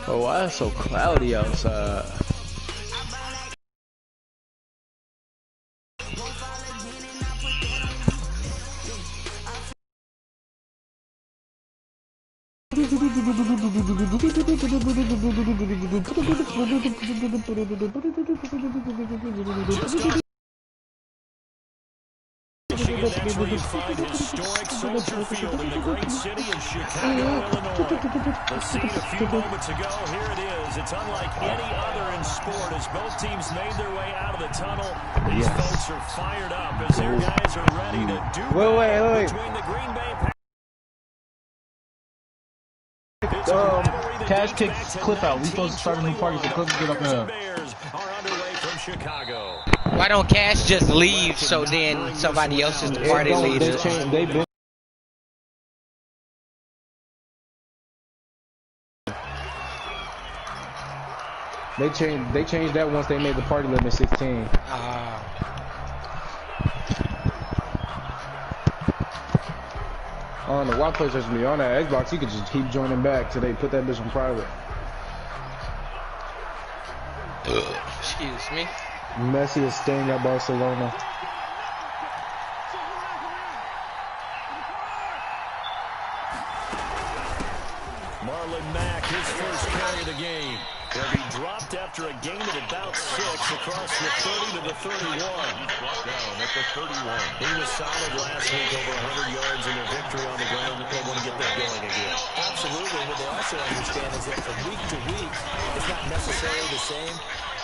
Oh, why it's so cloudy outside? Michigan, that's where you find historic Soldier Field in the great city of Chicago, Illinois. The scene a few moments ago, here it is. It's unlike any other in sport as both teams made their way out of the tunnel. These folks are fired up as their guys are ready to do wait. Between the Green Bay Cash kicks clip out. We supposed to start a new party so Clip can get up there. Bears are underway from Chicago. Why don't Cash just leave so then somebody else is the party leader? They changed that once they made the party limit 16. I don't know why PlayStation be on that Xbox. You could just keep joining back till they put that bitch on private. Excuse me. Messi is staying at Barcelona. Marlon Mack, his first carry of the game. He'll be dropped after a gain of about 6 across the 30 to the 31. Down at the 31. He was solid last week, over 100 yards in their victory on the ground. They want to get that going again. Absolutely. What they also understand is that from week to week, it's not necessarily the same,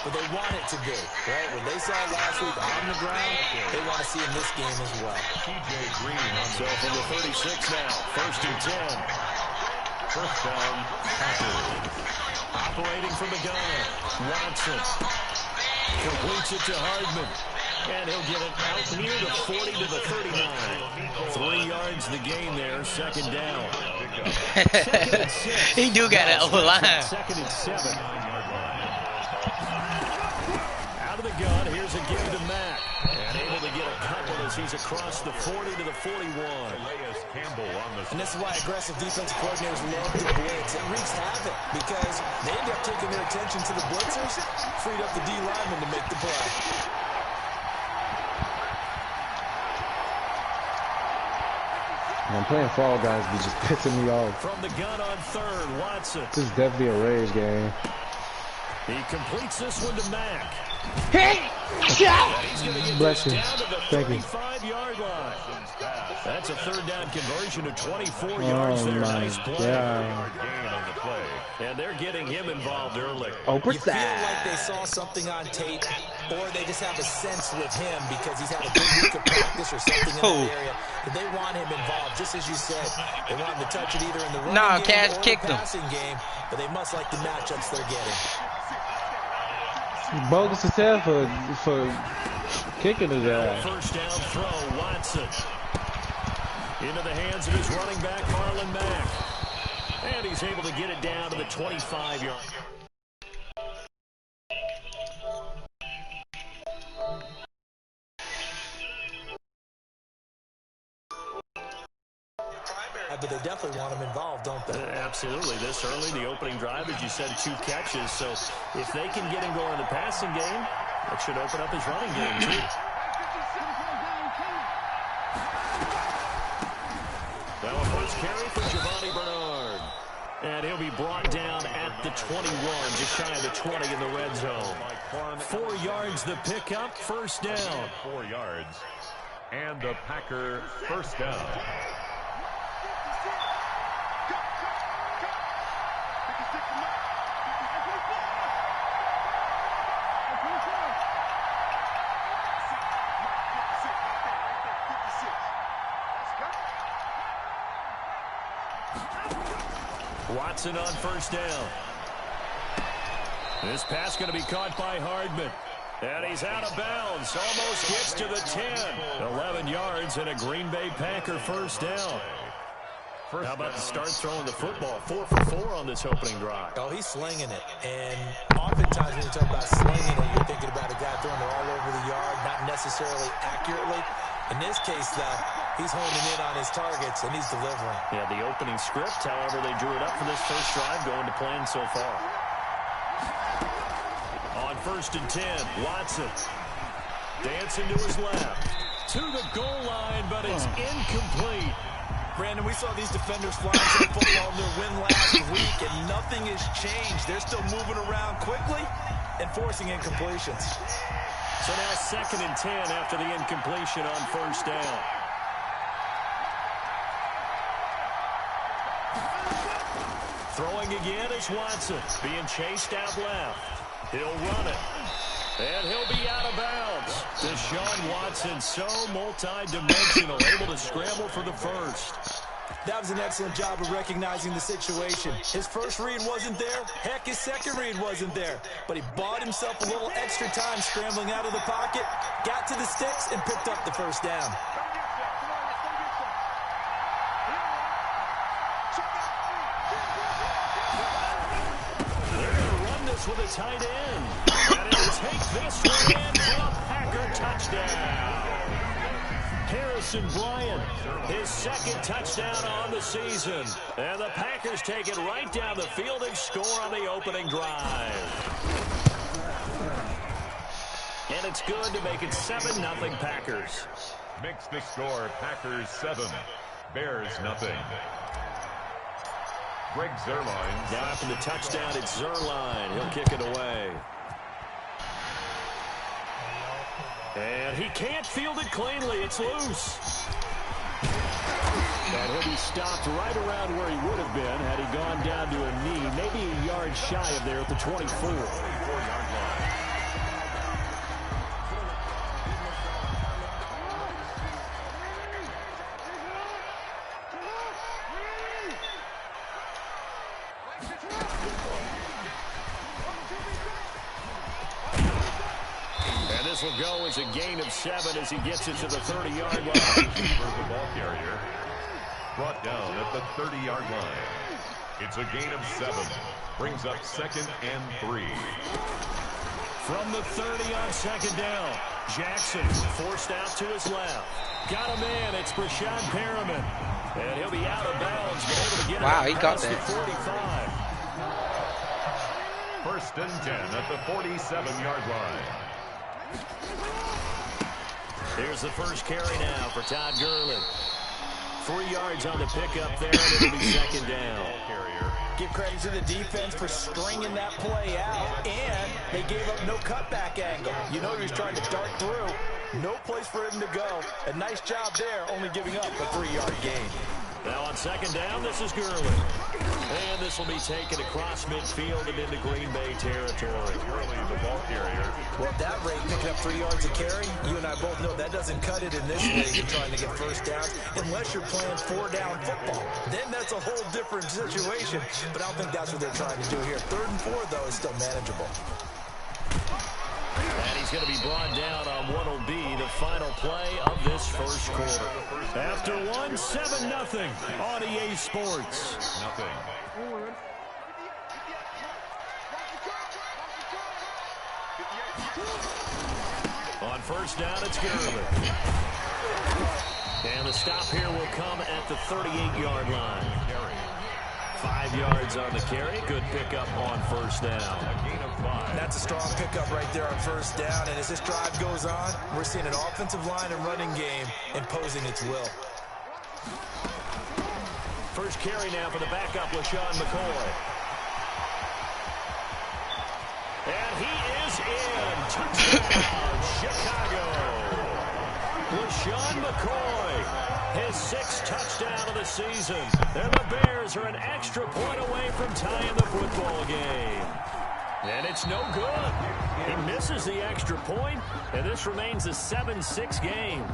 but they want it to be, right? When they saw it last week on the ground, they want to see in this game as well. TJ Green on So from the 36 now, 1st and 10. first down. Packers. Operating from the gun, Watson completes it to Hardman, and he'll get it out near the 40 to the 39. 3 yards the gain there, 2nd down. 2nd and 6. He do got an O-line. 2nd and 7. Out of the gun, here's a give to Mack, and able to get a couple as he's across the 40 to the 41. And this is why aggressive defensive coordinators love to blitz. It wreaks havoc because they end up taking their attention to the blitzers, freed up the D lineman to make the play. I'm playing Fall Guys be just pissing me off. From the gun on 3rd, Watson. This is definitely a rage game. He completes this one to Mack. Hey! Bless you. Thank you. 35-yard line. That's a 3rd down conversion to 24 yards there. Nice play. And they're getting him involved early. You feel like they saw something on tape, or they just have a sense with him because he's had a good week of practice or something in that area. But they want him involved, just as you said. They want him to touch it either in the running game or the passing game, but they must like the matchups they're getting. Bogus as hell for kicking his ass. 1st down throw, Watson. Into the hands of his running back, Marlon Mack. And he's able to get it down to the 25-yard. But they definitely want him involved, don't they? Absolutely. This early, the opening drive, as you said, 2 catches. So if they can get him going in the passing game, that should open up his running game, too. Now a first carry for Giovanni Bernard. And he'll be brought down at the 21, just shy of the 20 in the red zone. 4 yards the pickup, 1st down. 4 yards. And the Packer first down. Watson on 1st down. This pass going to be caught by Hardman. And he's out of bounds. Almost gets to the 10. 11 yards and a Green Bay Packer first down. How about the start throwing the football? 4 for 4 on this opening drive. Oh, he's slinging it. And oftentimes when you talk about slinging it, you're thinking about a guy throwing it all over the yard, not necessarily accurately. In this case, though, he's honing in on his targets, and he's delivering. Yeah, the opening script, however, they drew it up for this first drive, going to plan so far. On 1st and 10, Watson dancing to his left. To the goal line, but it's incomplete. Brandon, we saw these defenders flying to the football in their win last week, and nothing has changed. They're still moving around quickly and forcing incompletions. So now 2nd and 10 after the incompletion on 1st down. Throwing again is Watson, being chased out left. He'll run it, and he'll be out of bounds. Deshaun Watson, so multi-dimensional, able to scramble for the first. That was an excellent job of recognizing the situation. His first read wasn't there. Heck, his second read wasn't there. But he bought himself a little extra time scrambling out of the pocket, got to the sticks, and picked up the first down. They're going to run this with a tight end. And he'll take this one in for a Packer touchdown. Harrison Bryant, his 2nd touchdown on the season. And the Packers take it right down the field and score on the opening drive. And it's good to make it 7-0 Packers. Makes the score Packers 7, Bears nothing. Greg Zuerlein. Now after the touchdown, it's Zuerlein. He'll kick it away. And he can't field it cleanly. It's loose. And he'll be stopped right around where he would have been had he gone down to a knee, maybe a yard shy of there at the 24. This will go as a gain of 7 as he gets it to the 30-yard line. For the ball carrier, brought down at the 30-yard line. It's a gain of 7. Brings up 2nd and 3. From the 30 on 2nd down, Jackson forced out to his left. Got a man. It's Brashad Perriman. And he'll be out of bounds, but able to get it he got past the that. 45. 1st and 10 at the 47-yard line. Here's the first carry now for Todd Gurley. 3 yards on the pickup there, and it'll be 2nd down. Give credit to the defense for stringing that play out, and they gave up no cutback angle. You know he was trying to dart through. No place for him to go. A nice job there, only giving up a 3-yard gain. Now on 2nd down, this is Gurley. And this will be taken across midfield and into Green Bay territory. Gurley, the ball carrier. Well, at that rate, picking up 3 yards a carry, you and I both know that doesn't cut it in this league in trying to get first downs unless you're playing 4-down football. Then that's a whole different situation, but I don't think that's what they're trying to do here. 3rd and 4, though, is still manageable. And he's going to be brought down on what will be the final play of this first quarter. After 1, 7-0 on EA Sports. Nothing. On 1st down, it's Gurley. And the stop here will come at the 38-yard line. 5 yards on the carry. Good pickup on 1st down. A gain of 5. That's a strong pickup right there on 1st down. And as this drive goes on, we're seeing an offensive line and running game imposing its will. First carry now for the backup, LaShawn McCoy. And he is in. Touchdown, Chicago. LaShawn McCoy, his 6th touchdown of the season. And the Bears are an extra point away from tying the football game. And it's no good. He misses the extra point, and this remains a 7-6 game.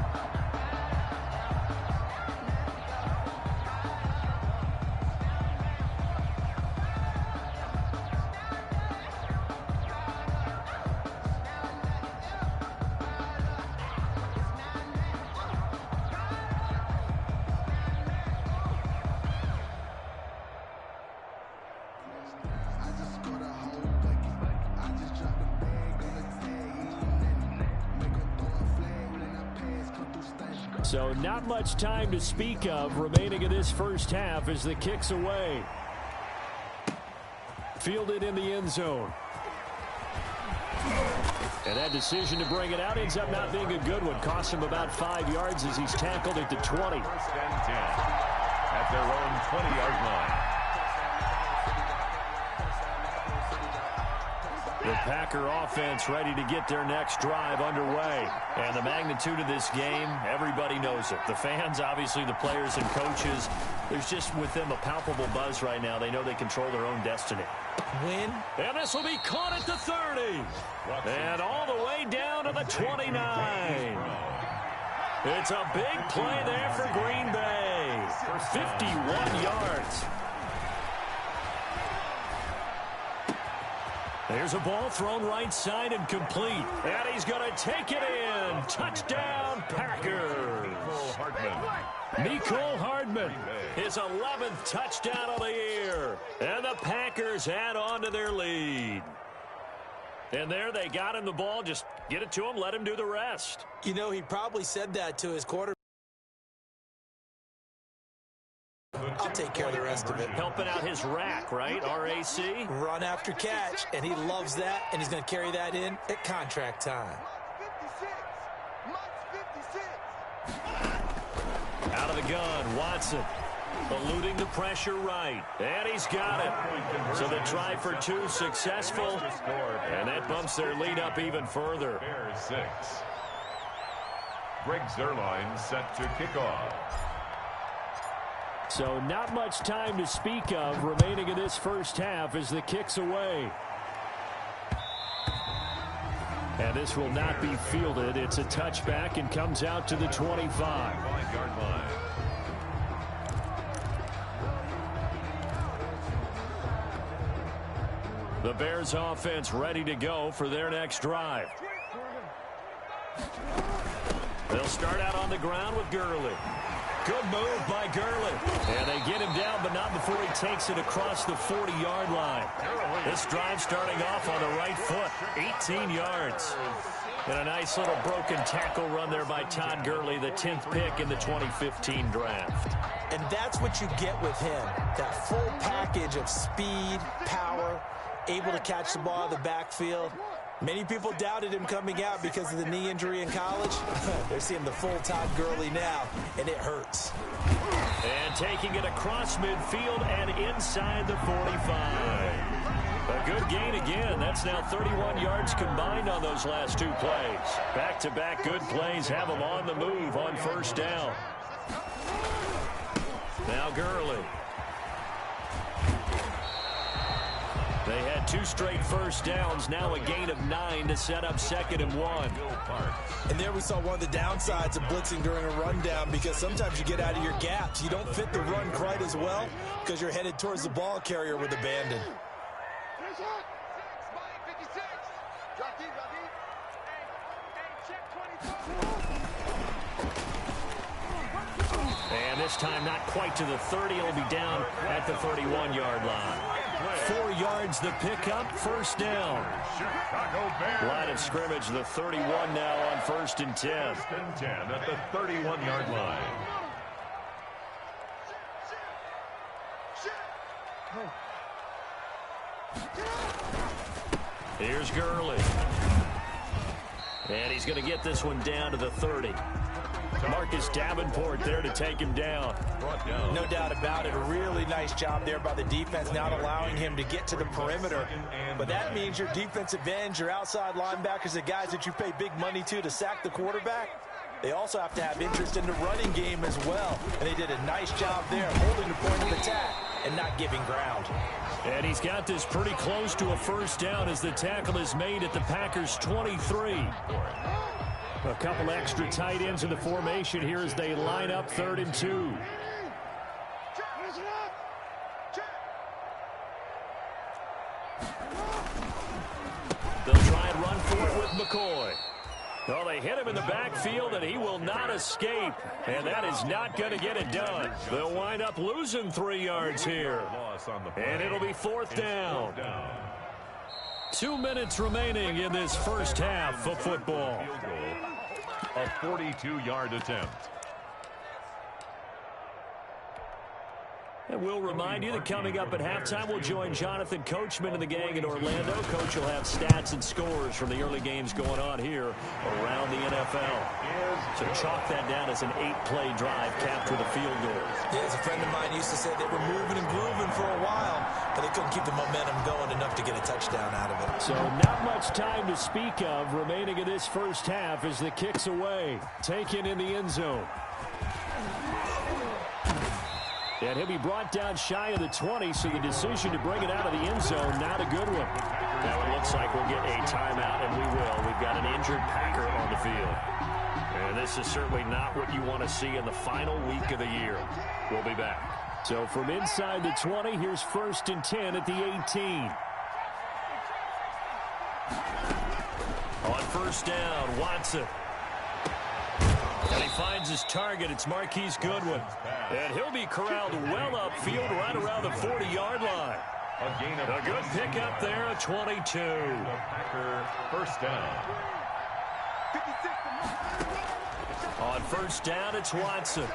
So not much time to speak of remaining in this first half as the kick's away. Fielded in the end zone. And that decision to bring it out ends up not being a good one. Costs him about 5 yards as he's tackled at the 20. First and 10 at their own 20-yard line. The Packer offense ready to get their next drive underway. And the magnitude of this game, everybody knows it. The fans, obviously the players and coaches, there's just with them a palpable buzz right now. They know they control their own destiny. Win. And this will be caught at the 30. And all the way down to the 29. It's a big play there for Green Bay for 51 yards. There's a ball thrown right side and complete. And he's going to take it in. Touchdown, Packers. Mecole Hardman, his 11th touchdown of the year. And the Packers add on to their lead. And there they got him the ball. Just get it to him, let him do the rest. You know, he probably said that to his quarterback. I'll take care of the rest of it. Helping out his rack, right? R-A-C? Run after catch, and he loves that, and he's going to carry that in at contract time. Out of the gun, Watson. Eluding the pressure right. And he's got it. So the try for two successful. And that bumps their lead up even further. Bears 6. Greg Zuerlein set to kick off. So not much time to speak of remaining in this first half as the kick's away. And this will not be fielded. It's a touchback and comes out to the 25. 5-yard line. The Bears offense ready to go for their next drive. They'll start out on the ground with Gurley. Good move by Gurley. And they get him down, but not before he takes it across the 40-yard line. This drive starting off on the right foot. 18 yards. And a nice little broken tackle run there by Todd Gurley, the 10th pick in the 2015 draft. And that's what you get with him. That full package of speed, power, able to catch the ball in the backfield. Many people doubted him coming out because of the knee injury in college. They're seeing the full Todd Gurley now, and it hurts. And taking it across midfield and inside the 45. A good gain again. That's now 31 yards combined on those last two plays. Back-to-back good plays have them on the move on first down. Now Gurley. They had two straight first downs, now a gain of 9 to set up 2nd and 1. And there we saw one of the downsides of blitzing during a rundown, because sometimes you get out of your gaps. You don't fit the run quite as well because you're headed towards the ball carrier with abandon. And this time not quite to the 30. It'll be down at the 31-yard line. 4 yards the pickup, first down. Line of scrimmage, the 31 now on 1st and 10. 1st and 10 at the 31-yard line. Here's Gurley. And he's going to get this one down to the 30. Marcus Davenport there to take him down. No doubt about it. A really nice job there by the defense, not allowing him to get to the perimeter. But that means your defensive ends, your outside linebackers, the guys that you pay big money to sack the quarterback, they also have to have interest in the running game as well. And they did a nice job there, holding the point of attack and not giving ground. And he's got this pretty close to a first down as the tackle is made at the Packers' 23. A couple extra tight ends in the formation here as they line up 3rd and 2. They'll try and run for it with McCoy. Well, they hit him in the backfield, and he will not escape. And that is not going to get it done. They'll wind up losing 3 yards here. And it'll be 4th down. 2 minutes remaining in this first half of football. A 42-yard attempt. And we'll remind you that coming up at halftime, we'll join Jonathan Coachman and the gang in Orlando. Coach will have stats and scores from the early games going on here around the NFL. So chalk that down as an 8-play drive capped with a field goal. Yeah, as a friend of mine used to say, they were moving and grooving for a while, but they couldn't keep the momentum going enough to get a touchdown out of it. So not much time to speak of remaining in this first half as the kick's away. Taken in the end zone. And he'll be brought down shy of the 20, so the decision to bring it out of the end zone, not a good one. Now it looks like we'll get a timeout, and we will. We've got an injured Packer on the field. And this is certainly not what you want to see in the final week of the year. We'll be back. So from inside the 20, here's 1st and 10 at the 18. On 1st down, Watson. And he finds his target. It's Marquise Goodwin. And he'll be corralled well upfield right around the 40-yard line. A good pickup there, a 22. The Packer 1st down. On 1st down, it's Watson.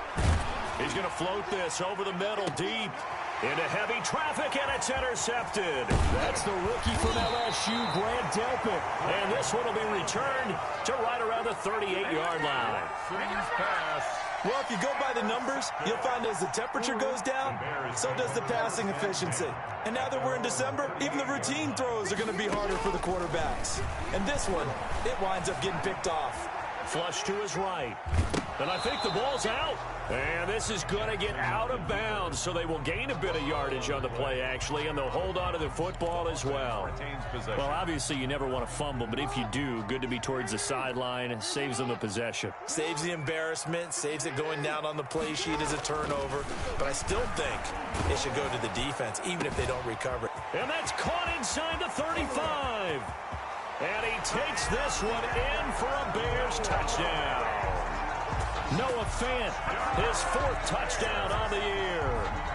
He's going to float this over the middle, deep. Into heavy traffic, and it's intercepted. That's the rookie from LSU, Grant Delpit. And this one will be returned to right around the 38-yard line. Well, if you go by the numbers, you'll find as the temperature goes down, so does the passing efficiency. And now that we're in December, even the routine throws are going to be harder for the quarterbacks. And this one, it winds up getting picked off. Flush to his right. And I think the ball's out. And this is going to get out of bounds, so they will gain a bit of yardage on the play, actually, and they'll hold on to the football as well. Well, obviously, you never want to fumble, but if you do, good to be towards the sideline. Saves them the possession. Saves the embarrassment, saves it going down on the play sheet as a turnover. But I still think it should go to the defense, even if they don't recover. And that's caught inside the 35. And he takes this one in for a Bears touchdown. Noah Fant, his 4th touchdown on the year.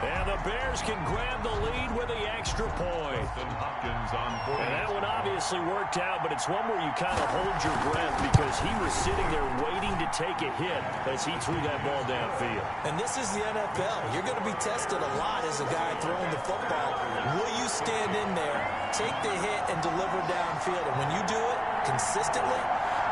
And the Bears can grab the lead with the extra point. And that one obviously worked out, but it's one where you kind of hold your breath because he was sitting there waiting to take a hit as he threw that ball downfield. And this is the NFL. You're going to be tested a lot as a guy throwing the football. Will you stand in there, take the hit, and deliver downfield? And when you do it consistently,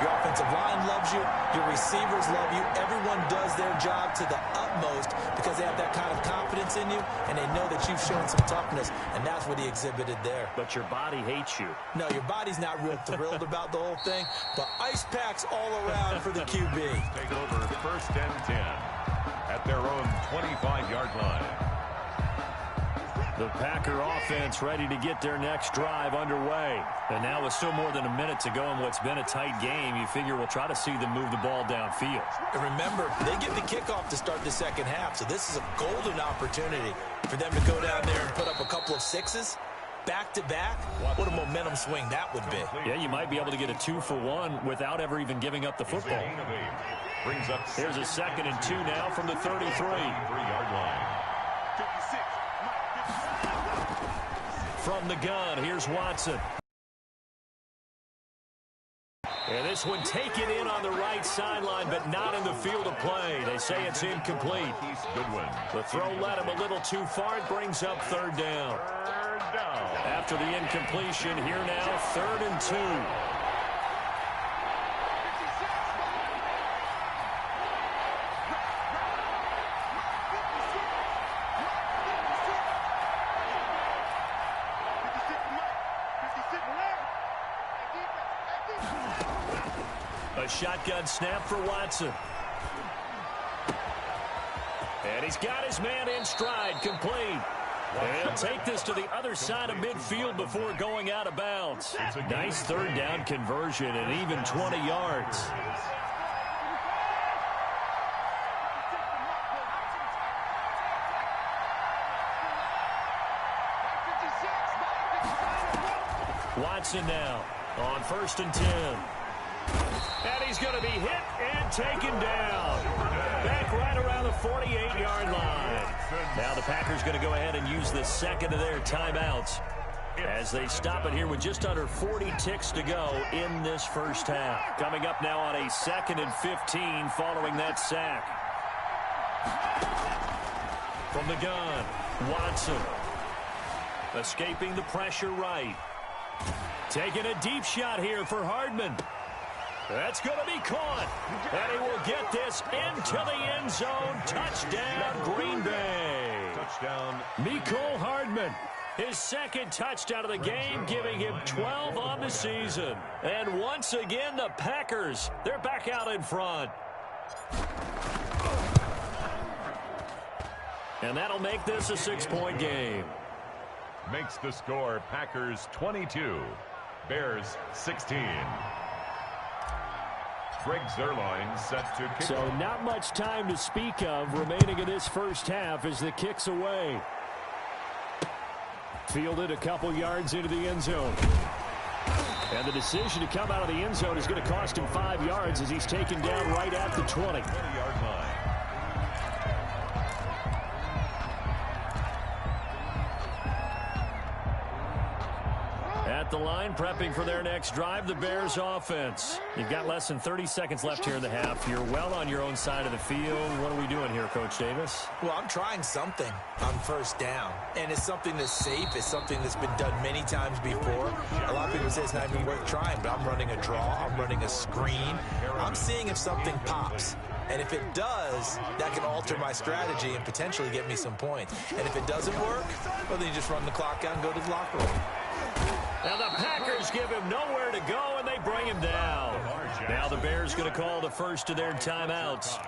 your offensive line loves you. Your receivers love you. Everyone does their job to the utmost because they have that kind of confidence in you, and they know that you've shown some toughness, and that's what he exhibited there. But your body hates you. No, your body's not real thrilled about the whole thing, but ice packs all around for the QB. Take over 1st and 10 at their own 25-yard line. The Packer offense ready to get their next drive underway. And now with still more than a minute to go in what's been a tight game, you figure we'll try to see them move the ball downfield. And remember, they get the kickoff to start the second half, so this is a golden opportunity for them to go down there and put up a couple of 6s. Back-to-back, what a momentum swing that would be. Yeah, you might be able to get a 2-for-1 without ever even giving up the football. Here's a 2nd and 2 now from the 33-yard line. From the gun, here's Watson. And this one taken in on the right sideline, but not in the field of play. They say it's incomplete. The throw led him a little too far. It brings up 3rd down. After the incompletion, here now, 3rd and 2. A shotgun snap for Watson. And he's got his man in stride, complete. And he'll take this to the other side of midfield before going out of bounds. Nice 3rd down conversion and even 20 yards. Watson now on 1st and 10. And he's going to be hit and taken down. Back right around the 48-yard line. Now the Packers going to go ahead and use the 2nd of their timeouts as they stop it here with just under 40 ticks to go in this first half. Coming up now on a 2nd and 15 following that sack. From the gun, Watson. Escaping the pressure right. Taking a deep shot here for Hardman. That's going to be caught. And he will get this into the end zone. Touchdown, Green Bay. Touchdown. Mecole Hardman. His second touchdown of the game, giving him 12 on the season. And once again, the Packers, they're back out in front. And that'll make this a 6-point game. Makes the score Packers 22, Bears 16. Greg Zuerlein set to kick. So not much time to speak of remaining in this first half as the kick's away. Fielded a couple yards into the end zone. And the decision to come out of the end zone is going to cost him 5 yards as he's taken down right at the 20. 20-yard line. At the line, prepping for their next drive, the Bears offense. You've got less than 30 seconds left here in the half. You're well on your own side of the field. What are we doing here, Coach Davis? Well, I'm trying something on first down, and it's something that's safe. It's something that's been done many times before. A lot of people say it's not even worth trying, but I'm running a draw. I'm running a screen. I'm seeing if something pops. And if it does, that can alter my strategy and potentially get me some points. And if it doesn't work, well, then you just run the clock out and go to the locker room. Now the Packers give him nowhere to go, and they bring him down. Now the Bears going to call the first of their timeouts,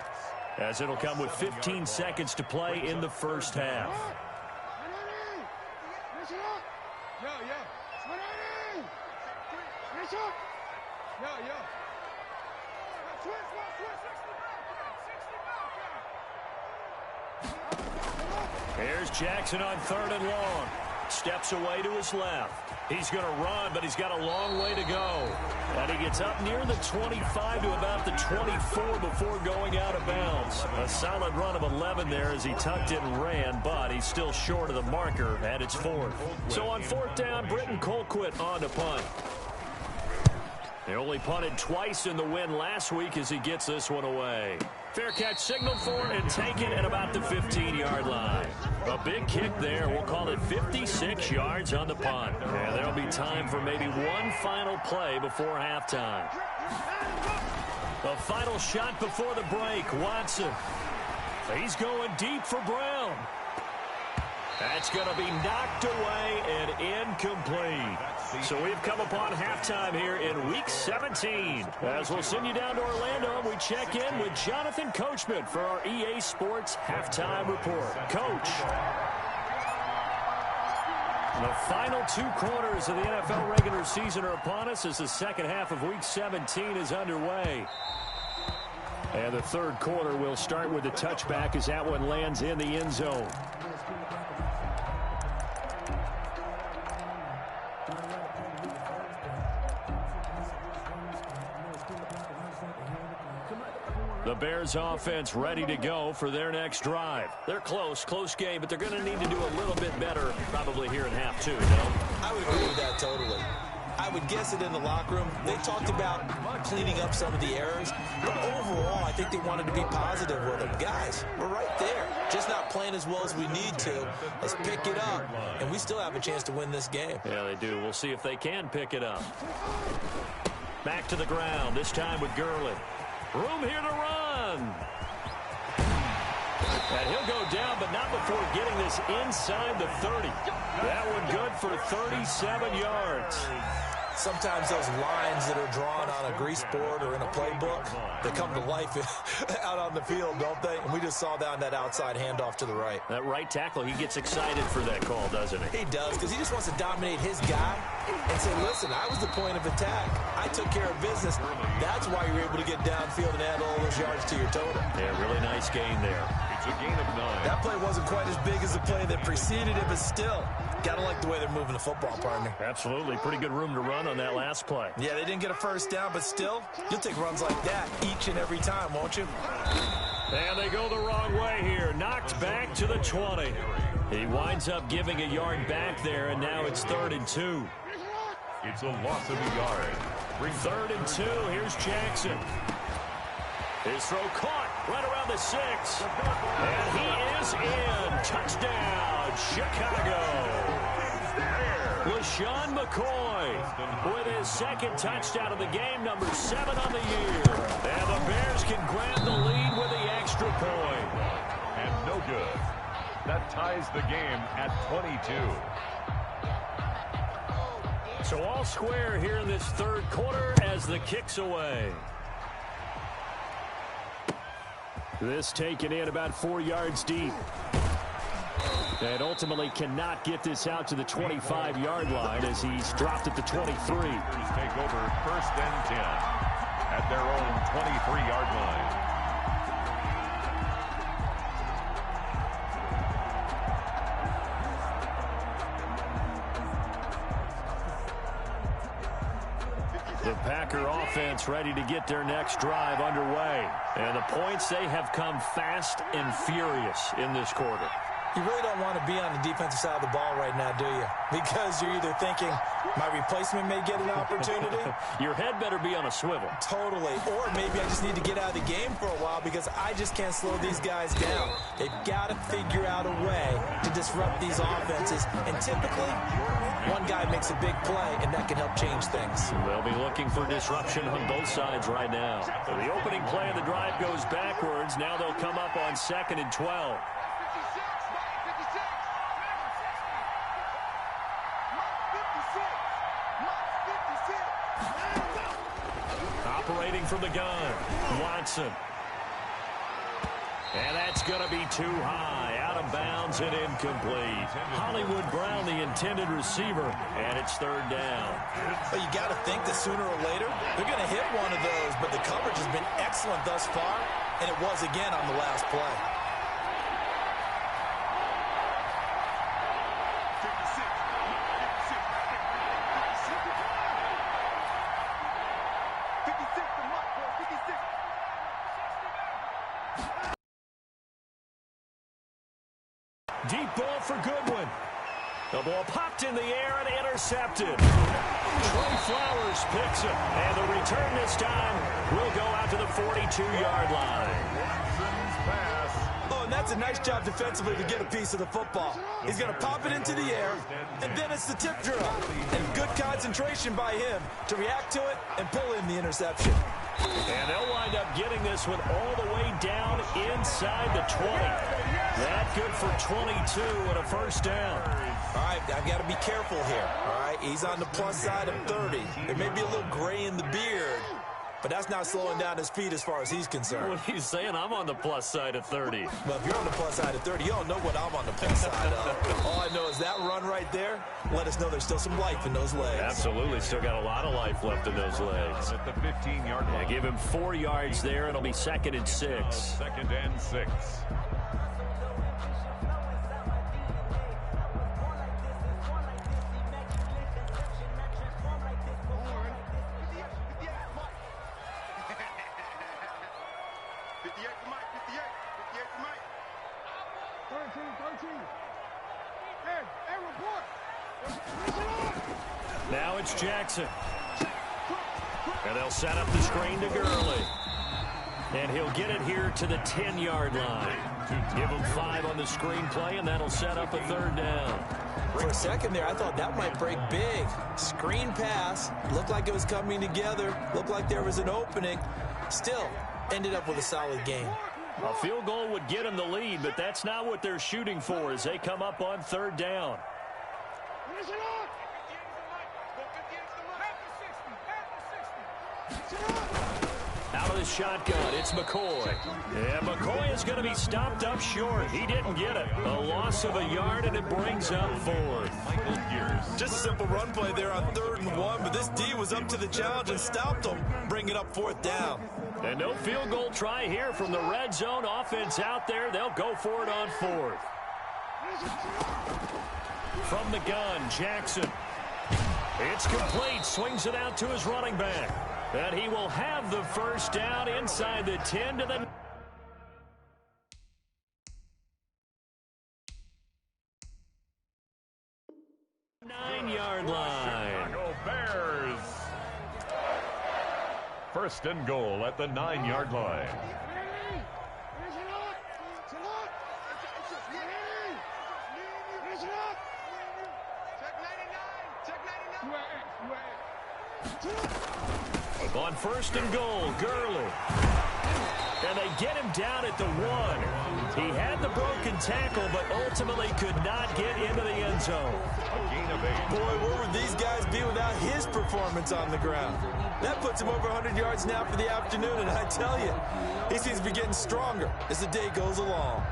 as it'll come with 15 seconds to play in the first half. Here's Jackson on 3rd and long. Steps away to his left. He's going to run, but he's got a long way to go. And he gets up near the 25 to about the 24 before going out of bounds. A solid run of 11 there as he tucked it and ran, but he's still short of the marker, and it's 4th. So on 4th down, Britton Colquitt on to punt. They only punted twice in the win last week as he gets this one away. Fair catch signaled for and taken at about the 15-yard line. A big kick there. We'll call it 56 yards on the punt. And there'll be time for maybe one final play before halftime. The final shot before the break. Watson. He's going deep for Brown. That's going to be knocked away and incomplete. So we've come upon halftime here in Week 17. As we'll send you down to Orlando, we check in with Jonathan Coachman for our EA Sports Halftime Report. Coach. The final 2 quarters of the NFL regular season are upon us as the second half of Week 17 is underway. And the 3rd quarter will start with the touchback as that one lands in the end zone. The Bears offense ready to go for their next drive. They're close game, but they're going to need to do a little bit better probably here in half 2, no? I would agree with that totally. I would guess it in the locker room. They talked about cleaning up some of the errors, but overall, I think they wanted to be positive with them. Guys, we're right there. Just not playing as well as we need to. Let's pick it up, and we still have a chance to win this game. Yeah, they do. We'll see if they can pick it up. Back to the ground, this time with Gurley. Room here to run. And he'll go down, but not before getting this inside the 30. That one good for 37 yards. Sometimes those lines that are drawn on a grease board or in a playbook, they come to life out on the field, don't they? And we just saw down that outside handoff to the right. That right tackle, he gets excited for that call, doesn't he? He does, because he just wants to dominate his guy and say, listen, I was the point of attack. I took care of business. That's why you're able to get downfield and add all those yards to your total. Yeah, really nice gain there. It's a gain of 9. That play wasn't quite as big as the play that preceded it, but still, got to like the way they're moving the football, partner. Absolutely. Pretty good room to run on that last play. Yeah, they didn't get a first down, but still, you'll take runs like that each and every time, won't you? And they go the wrong way here. Knocked back to the 20. He winds up giving a yard back there, and now it's 3rd and 2. It's a loss of a yard. 3rd and 2. Here's Jackson. His throw caught. right around the 6. And he is in. Touchdown, Chicago. LaShawn McCoy with his second touchdown of the game, number 7 on the year. And the Bears can grab the lead with the extra point. And no good. That ties the game at 22. So all square here in this third quarter as the kick's away. This taken in about 4 yards deep. And ultimately cannot get this out to the 25-yard line as he's dropped at the 23. Take over 1st and 10 at their own 23-yard line. The Packer offense ready to get their next drive underway. And the points, they have come fast and furious in this quarter. You really don't want to be on the defensive side of the ball right now, do you? Because you're either thinking, my replacement may get an opportunity. Your head better be on a swivel. Totally. Or maybe I just need to get out of the game for a while because I just can't slow these guys down. They've got to figure out a way to disrupt these offenses. And typically, one guy makes a big play, and that can help change things. They'll be looking for disruption on both sides right now. So the opening play of the drive goes backwards. Now they'll come up on 2nd and 12. Operating from the gun, Watson. And that's going to be too high, out of bounds and incomplete. Hollywood Brown, the intended receiver, and it's 3rd down. Well, you got to think that sooner or later they're going to hit one of those, but the coverage has been excellent thus far, and it was again on the last play. Deep ball for Goodwin. The ball popped in the air and intercepted. Trey Flowers picks it. And the return this time will go out to the 42-yard line. Oh, and that's a nice job defensively to get a piece of the football. He's going to pop it into the air, and then it's the tip drill. And good concentration by him to react to it and pull in the interception. And they'll wind up getting this one all the way down inside the 20. That good for 22 and a 1st down. All right, I've got to be careful here. All right, he's on the plus side of 30. There may be a little gray in the beard, but that's not slowing down his speed as far as he's concerned. What are you saying? I'm on the plus side of 30. Well, if you're on the plus side of 30, you don't know what I'm on the plus side of. All I know is that run right there let us know there's still some life in those legs. Absolutely. Still got a lot of life left in those legs. At the 15-yard line. Give him 4 yards there. It'll be 2nd and 6. 2nd and 6. Now it's Jackson. And they'll set up the screen to Gurley. And he'll get it here to the 10-yard line. Give him 5 on the screen play, and that'll set up a 3rd down. For a second there, I thought that might break big. Screen pass. Looked like it was coming together. Looked like there was an opening. Still, ended up with a solid game. A field goal would get them the lead, but that's not what they're shooting for as they come up on 3rd down. Out of the shotgun, it's McCoy. And McCoy is going to be stopped up short. He didn't get it. A loss of a yard, and it brings up 4th. Just a simple run play there on 3rd and 1, but this D was up to the challenge and stopped him, bringing up 4th down. And no field goal try here from the red zone offense out there. They'll go for it on 4th. From the gun, Jackson. It's complete. Swings it out to his running back. And he will have the 1st down inside the 10 to the 9-yard line. Chicago Bears. 1st and goal at the 9-yard line. On first and goal, Gurley. And they get him down at the 1. He had the broken tackle, but ultimately could not get into the end zone. A gain of 8. Boy, where would these guys be without his performance on the ground? That puts him over 100 yards now for the afternoon, and I tell you, he seems to be getting stronger as the day goes along.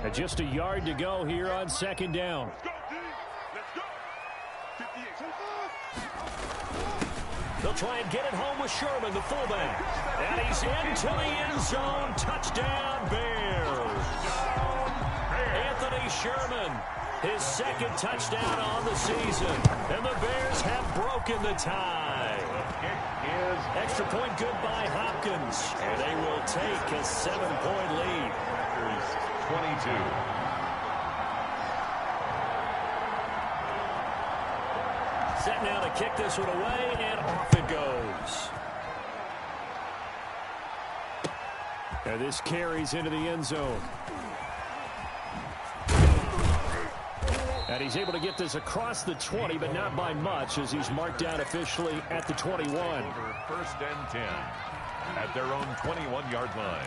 And just a yard to go here on second down. They'll try and get it home with Sherman, the fullback. And he's into the end zone. Touchdown, Bears. Anthony Sherman, his second touchdown on the season. And the Bears have broken the tie. Extra point good by Hopkins. And they will take a 7-point lead. 22. Set now to kick this one away, and off it goes. And this carries into the end zone. And he's able to get this across the 20, but not by much, as he's marked down officially at the 21. First and 10 at their own 21-yard line.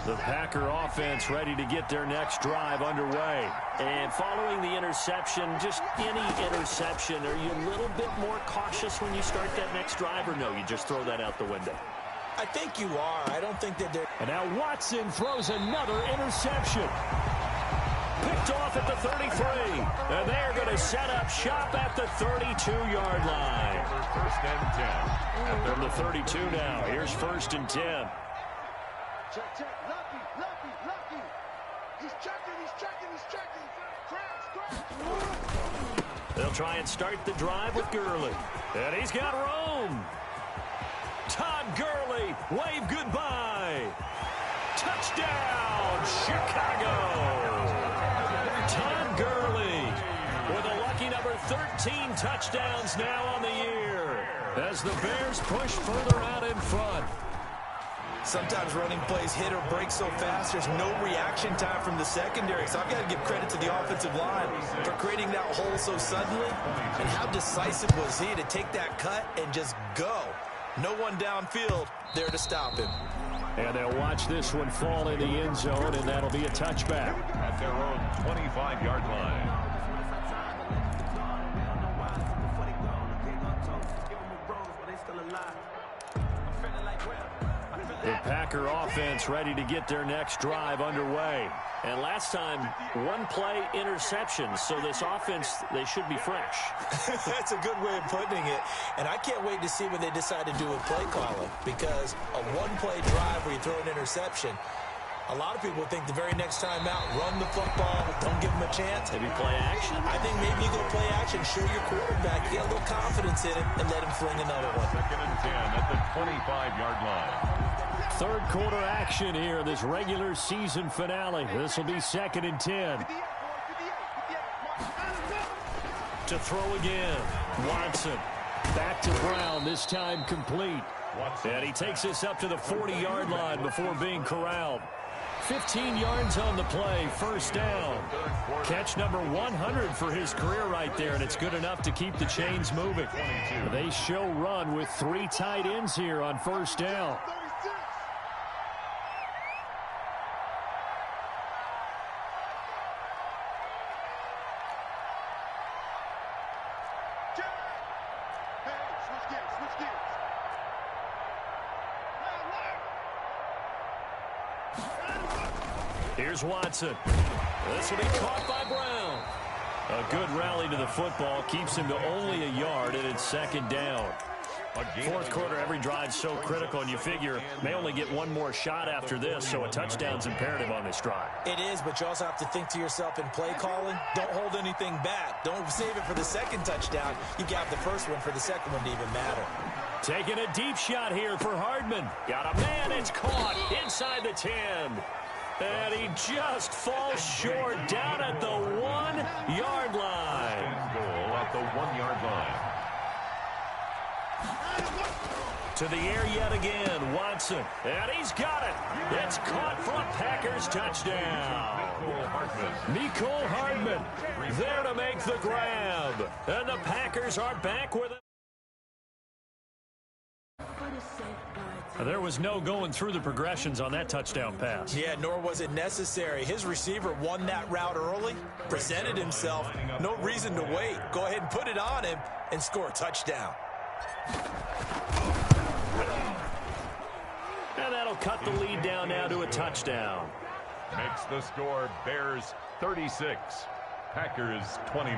The Packer offense ready to get their next drive underway. And following the interception, just any interception, are you a little bit more cautious when you start that next drive, or no, you just throw that out the window? I think you are. I don't think that they're... And now Watson throws another interception. Picked off at the 33. And they're going to set up shop at the 32-yard line. First and 10. From the 32 now. Here's first and 10. Check. Lucky. He's checking. They'll try and start the drive with Gurley. And he's got Rome. Todd Gurley, wave goodbye. Touchdown, Chicago. Todd Gurley with a lucky number 13 touchdowns now on the year as the Bears push further out in front. Sometimes running plays hit or break so fast, there's no reaction time from the secondary. So I've got to give credit to the offensive line for creating that hole so suddenly. And how decisive was he to take that cut and just go? No one downfield there to stop him. And they'll watch this one fall in the end zone, and that'll be a touchback. At their own 25-yard line. The Packer offense ready to get their next drive underway. And last time, one-play interception. So this offense, they should be fresh. That's a good way of putting it. And I can't wait to see what they decide to do with play calling. Because a one-play drive where you throw an interception, a lot of people think the very next time out, run the football, don't give them a chance. Maybe play action? I think maybe you go play action, show your quarterback, get a little confidence in it, and let him fling another one. Second and 10 at the 25-yard line. Third quarter action here, this regular season finale. This will be second and 10. To throw again. Watson. Back to Brown, this time complete. And he takes this up to the 40-yard line before being corralled. 15 yards on the play, first down. Catch number 100 for his career right there, and it's good enough to keep the chains moving. They show run with 3 tight ends here on first down. Here's Watson. This will be caught by Brown. A good rally to the football keeps him to only a yard, and it's second down. Fourth quarter, every drive's so critical, and you figure may only get one more shot after this, so a touchdown's imperative on this drive. It is, but you also have to think to yourself in play calling, don't hold anything back. Don't save it for the second touchdown. You got the first one for the second one to even matter. Taking a deep shot here for Hardman. Got a man, it's caught inside the 10. And he just falls short down at the 1-yard line. Goal at the 1-yard line. To the air yet again, Watson. And he's got it. It's caught for a Packers touchdown. Mecole Hardman there to make the grab. And the Packers are back with it. There was no going through the progressions on that touchdown pass. Yeah, nor was it necessary. His receiver won that route early, presented himself. No reason to wait. Go ahead and put it on him and score a touchdown. And that'll cut the lead down now to a touchdown. Makes the score Bears 36, Packers 29.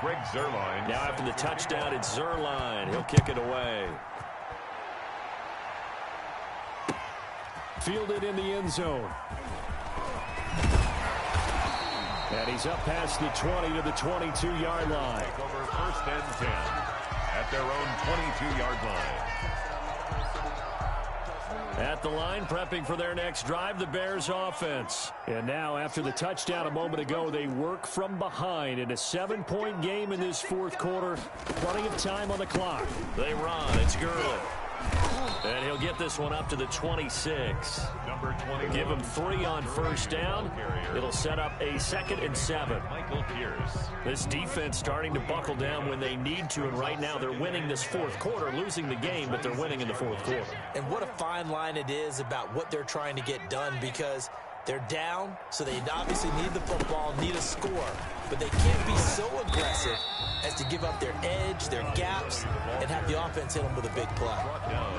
Greg Zuerlein. Now after the touchdown, it's Zuerlein. He'll kick it away. Fielded in the end zone. And he's up past the 20 to the 22-yard line. Take over first and 10 at their own 22-yard line. At the line, prepping for their next drive, the Bears offense. And now, after the touchdown a moment ago, they work from behind in a 7-point game in this fourth quarter. Plenty of time on the clock. They run. It's Gurley. And he'll get this one up to the 26. Number 21. Give him 3 on first down. It'll set up a 2nd and 7. Michael Pierce. This defense starting to buckle down when they need to, and right now they're winning this fourth quarter, losing the game, but they're winning in the fourth quarter. And what a fine line it is about what they're trying to get done, because they're down, so they obviously need the football, need a score, but they can't be so aggressive as to give up their edge, their gaps, and have the offense hit them with a big play.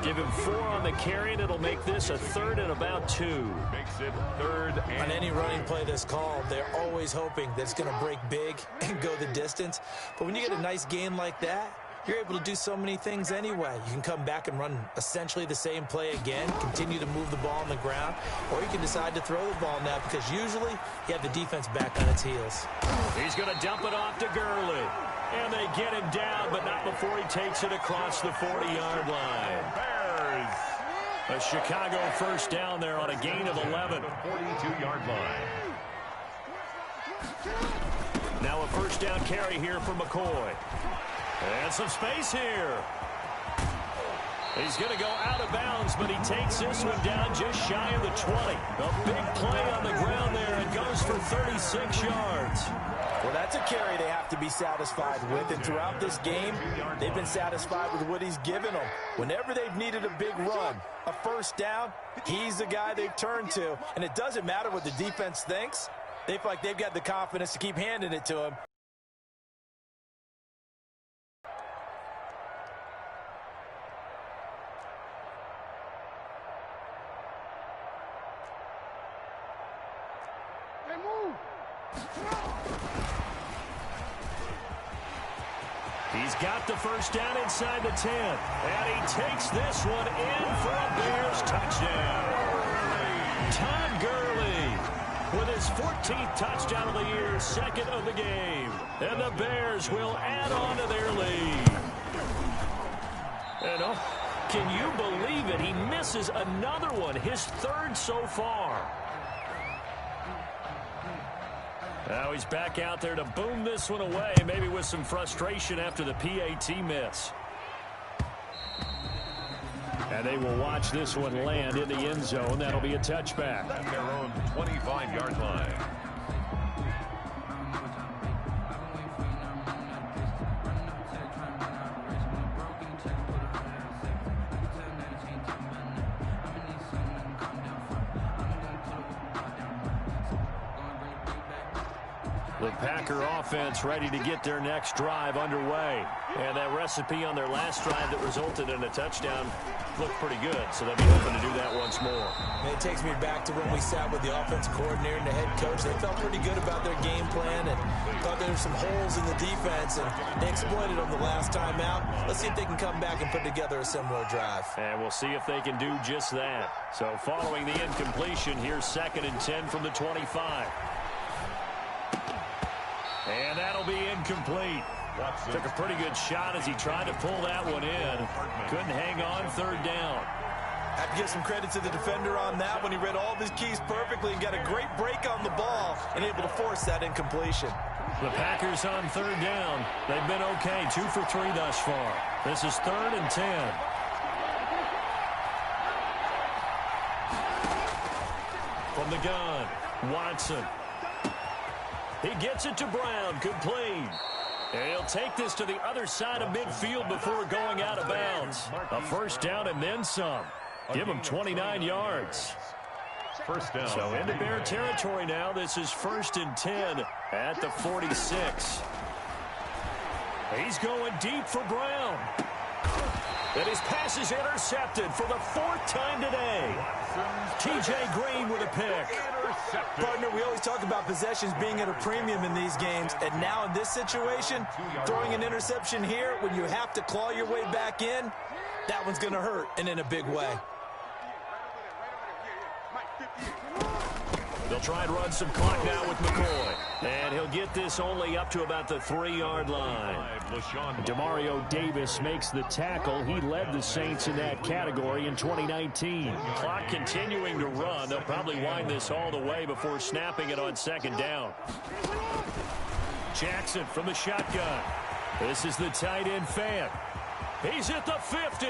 Give him 4 on the carry, and it'll make this a 3rd and about 2. Makes it 3rd and On any running play that's called, they're always hoping that it's going to break big and go the distance. But when you get a nice game like that, you're able to do so many things anyway. You can come back and run essentially the same play again, continue to move the ball on the ground, or you can decide to throw the ball now because usually you have the defense back on its heels. He's going to dump it off to Gurley. And they get him down, but not before he takes it across the 40-yard line. Bears. A Chicago first down there on a gain of 11. 42-yard line. Now a first down carry here for McCoy. And some space here. He's going to go out of bounds, but he takes this one down just shy of the 20. A big play on the ground there. It goes for 36 yards. Well, that's a carry they have to be satisfied with, and throughout this game, they've been satisfied with what he's given them. Whenever they've needed a big run, a first down, he's the guy they've turned to, and it doesn't matter what the defense thinks. They feel like they've got the confidence to keep handing it to him. He's got the first down inside the 10. And he takes this one in for a Bears touchdown. Todd Gurley with his 14th touchdown of the year, 2nd of the game. And the Bears will add on to their lead. And oh, can you believe it? He misses another one, his 3rd so far. Now he's back out there to boom this one away, maybe with some frustration after the PAT miss. And they will watch this one land in the end zone. That'll be a touchback. At their own 25-yard line. The Packer offense ready to get their next drive underway. And that recipe on their last drive that resulted in a touchdown looked pretty good, so they'll be hoping to do that once more. And it takes me back to when we sat with the offensive coordinator and the head coach. They felt pretty good about their game plan and thought there were some holes in the defense, and they exploited them the last time out. Let's see if they can come back and put together a similar drive. And we'll see if they can do just that. So following the incompletion, here's 2nd and 10 from the 25. And that'll be incomplete. Took a pretty good shot as he tried to pull that one in. Couldn't hang on 3rd down. I have to give some credit to the defender on that one. He read all of his keys perfectly and got a great break on the ball and able to force that incompletion. The Packers on third down. They've been okay, 2 for 3 thus far. This is 3rd and 10. From the gun, Watson. He gets it to Brown, complete. And he'll take this to the other side of midfield before going out of bounds. A first down and then some. Give him 29 yards. First down. So into Bear territory now. This is 1st and 10 at the 46. He's going deep for Brown. And his pass is intercepted for the 4th time today. T.J. Green with a pick. Partner, we always talk about possessions being at a premium in these games, and now in this situation, throwing an interception here when you have to claw your way back in, that one's going to hurt, and in a big way. They'll try and run some clock now with McCoy. And he'll get this only up to about the 3-yard line. Demario Davis makes the tackle. He led the Saints in that category in 2019. Clock continuing to run. They'll probably wind this all the way before snapping it on 2nd down. Jackson from the shotgun. This is the tight end fan. He's at the 50.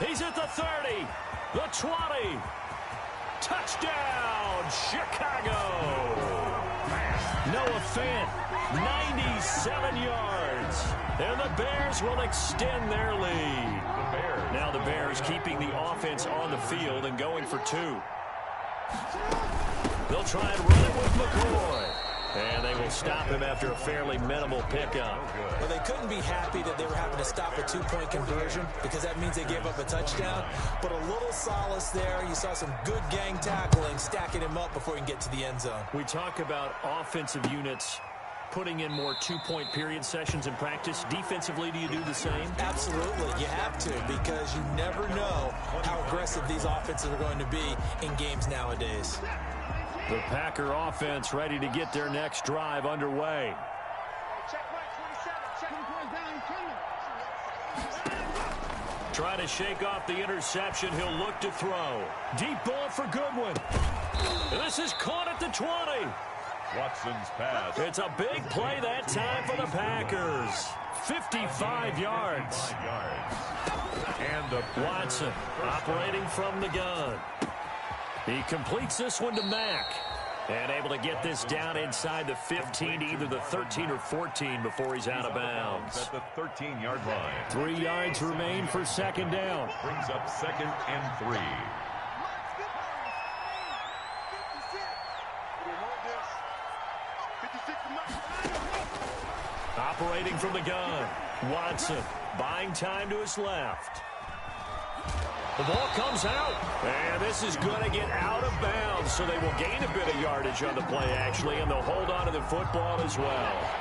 He's at the 30. The 20. Touchdown, Chicago. Noah Fant, 97 yards. And the Bears will extend their lead. Now the Bears keeping the offense on the field and going for 2. They'll try and run it with McCoy. And they will stop him after a fairly minimal pickup. Well, they couldn't be happy that they were having to stop a 2-point conversion because that means they gave up a touchdown. But a little solace there. You saw some good gang tackling, stacking him up before he can get to the end zone. We talk about offensive units putting in more 2-point period sessions in practice. Defensively, do you do the same? Absolutely. You have to, because you never know how aggressive these offenses are going to be in games nowadays. The Packer offense ready to get their next drive underway. Try to shake off the interception. He'll look to throw. Deep ball for Goodwin. And this is caught at the 20. Watson's pass. It's a big play that time for the Packers. 55 yards. And Watson operating from the gun. He completes this one to Mack. And able to get this down inside the 15, either the 13 or 14 before he's out of bounds. At the 13-yard line. 3 yards remain for 2nd down. Brings up 2nd and 3. Operating from the gun. Watson buying time to his left. The ball comes out, and this is going to get out of bounds, so they will gain a bit of yardage on the play, actually, and they'll hold on to the football as well.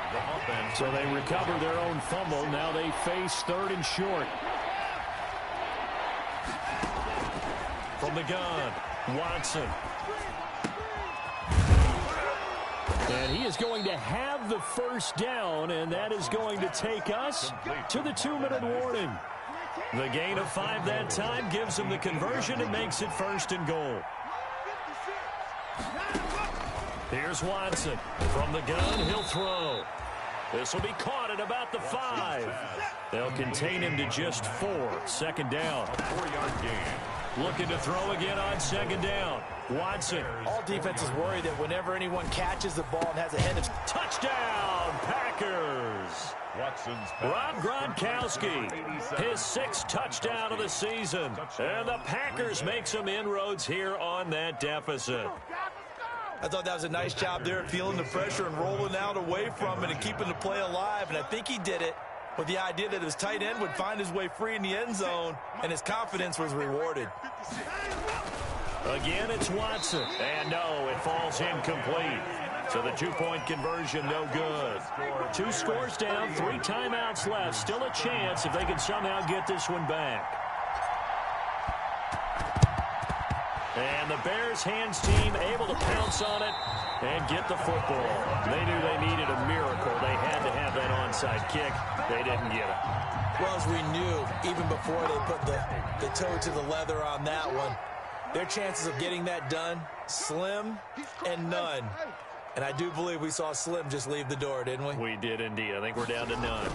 So they recover their own fumble. Now they face 3rd and short. From the gun, Watson. And he is going to have the first down, and that is going to take us to the 2-minute warning. The gain of 5 that time gives him the conversion and makes it 1st and goal. Here's Watson. From the gun, he'll throw. This will be caught at about the 5. They'll contain him to just 4. 2nd down. A 4-yard gain. Looking to throw again on 2nd down. Watson. All defenses worry that whenever anyone catches the ball and has a head of... Touchdown, Packers. Watson's Rob Gronkowski, his 6th touchdown of the season. And the Packers make some inroads here on that deficit. I thought that was a nice job there, feeling the pressure and rolling out away from it and keeping the play alive. And I think he did it with the idea that his tight end would find his way free in the end zone, and his confidence was rewarded. Again, it's Watson. And no, it falls incomplete. So the 2-point conversion, no good. 2 scores down, 3 timeouts left. Still a chance if they can somehow get this one back. And the Bears hands team able to pounce on it and get the football. They knew they needed a miracle. They had to have that onside kick. They didn't get it. Well, as we knew, even before they put the toe to the leather on that one, their chances of getting that done, slim and none. And I do believe we saw Slim just leave the door, didn't we? We did indeed. I think we're down to none.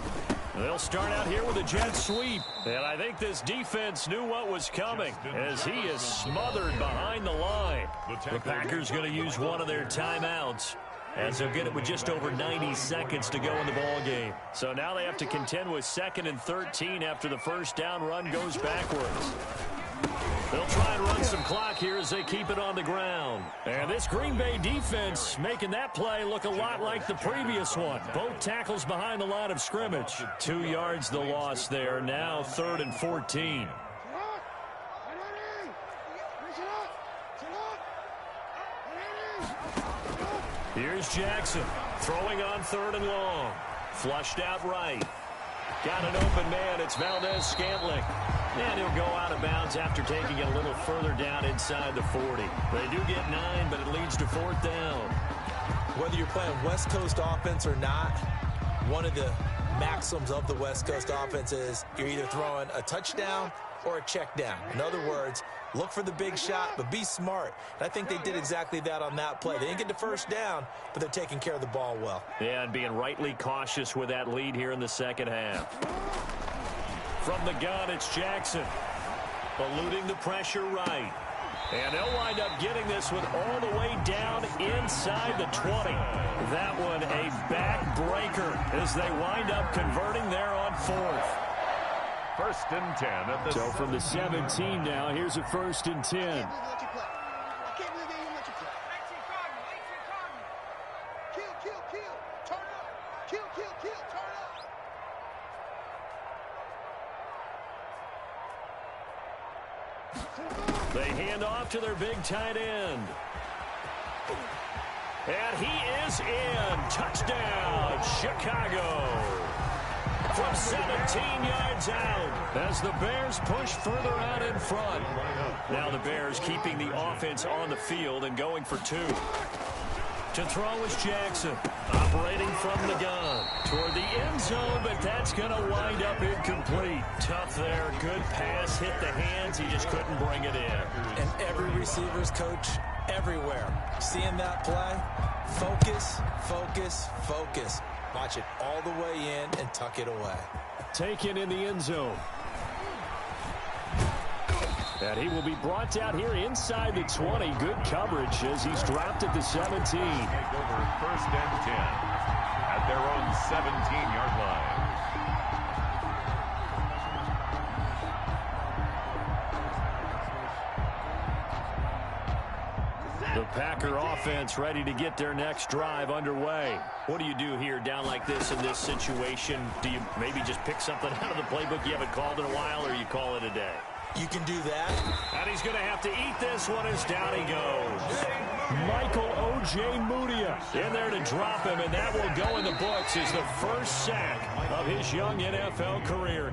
They'll start out here with a jet sweep. And I think this defense knew what was coming as he is smothered behind the line. The Packers going to use one of their timeouts, as they'll get it with just over 90 seconds to go in the ball game. So now they have to contend with 2nd and 13 after the first down run goes backwards. They'll try and run some clock here as they keep it on the ground. And this Green Bay defense making that play look a lot like the previous one. Both tackles behind the line of scrimmage. 2 yards the loss there. Now 3rd and 14. Here's Jackson throwing on 3rd and long. Flushed out right. Got an open man. It's Valdez-Scantling. And he'll go out of bounds after taking it a little further down inside the 40. They do get 9, but it leads to 4th down. Whether you're playing West Coast offense or not, one of the maxims of the West Coast offense is you're either throwing a touchdown or a check down. In other words, look for the big shot, but be smart. And I think they did exactly that on that play. They didn't get the first down, but they're taking care of the ball well. Yeah, and being rightly cautious with that lead here in the second half. From the gun, it's Jackson. Eluding the pressure right. And they'll wind up getting this one all the way down inside the 20. That one a backbreaker as they wind up converting there on 4th. 1st and 10 at the So from the 17 now, here's a 1st and 10. They hand off to their big tight end. And he is in. Touchdown, Chicago. From 17 yards out as the Bears push further out in front. Now the Bears keeping the offense on the field and going for 2. To throw is Jackson, operating from the gun toward the end zone, but that's going to wind up incomplete. Tough there, good pass, hit the hands, he just couldn't bring it in. And every receiver's coach everywhere, seeing that play, focus, focus, focus. Watch it all the way in and tuck it away. Taken in the end zone. And he will be brought down here inside the 20. Good coverage as he's dropped at the 17. Take over 1st and 10 at their own 17-yard line. The Packer offense ready to get their next drive underway. What do you do here down like this in this situation? Do you maybe just pick something out of the playbook you haven't called in a while, or you call it a day? You can do that. And he's going to have to eat this one as down he goes. Michael O.J. Mudia in there to drop him, and that will go in the books as the first sack of his young NFL career.